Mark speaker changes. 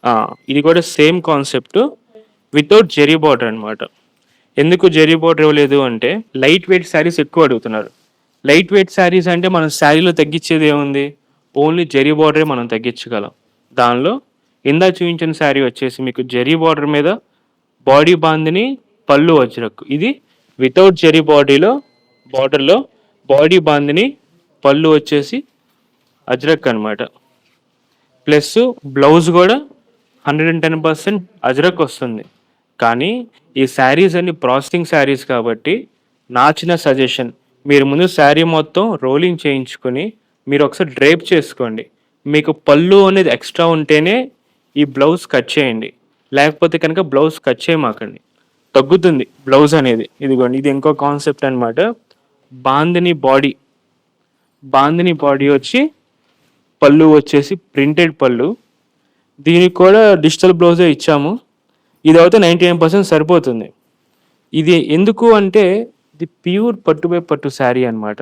Speaker 1: ఆ! ఇది కూడా same concept without zari border అనమాట. ఎందుకు జెరీ బార్డర్ ఇవ్వలేదు అంటే, లైట్ వెయిట్ శారీస్ ఎక్కువ అడుగుతున్నారు. లైట్ వెయిట్ శారీస్ అంటే మనం శారీలో తగ్గించేది ఏముంది? ఓన్లీ జెరీ బార్డరే మనం తగ్గించగలం. దానిలో ఇందాక చూపించిన శారీ వచ్చేసి మీకు జెరీ బార్డర్ మీద బాడీ బాందిని, పళ్ళు అజ్రక్. ఇది వితౌట్ జెరీ బార్డర్‌లో బాడీ బాందిని, పళ్ళు వచ్చేసి అజ్రక్ అనమాట. ప్లస్ బ్లౌజ్ కూడా 110% అజ్రక్ వస్తుంది. కానీ ఈ శారీస్ అన్ని ప్రాసెసింగ్ శారీస్ కాబట్టి నా చిన్న సజెషన్, మీరు ముందు శారీ మొత్తం రోలింగ్ చేయించుకొని మీరు ఒకసారి డ్రేప్ చేసుకోండి. మీకు పళ్ళు అనేది ఎక్స్ట్రా ఉంటేనే ఈ బ్లౌజ్ కట్ చేయండి. లేకపోతే కనుక బ్లౌజ్ కట్ చేయమాకండి. తగ్గుతుంది బ్లౌజ్ అనేది. ఇదిగోండి ఇది ఇంకో కాన్సెప్ట్ అనమాట. బాందిని బాడీ, బాందిని బాడీ వచ్చి పళ్ళు వచ్చేసి ప్రింటెడ్ పళ్ళు. దీనికి కూడా డిజిటల్ బ్లౌజే ఇచ్చాము. ఇది అయితే 99% సరిపోతుంది. ఇది ఎందుకు అంటే ఇది ప్యూర్ పట్టు బై పట్టు శారీ అనమాట.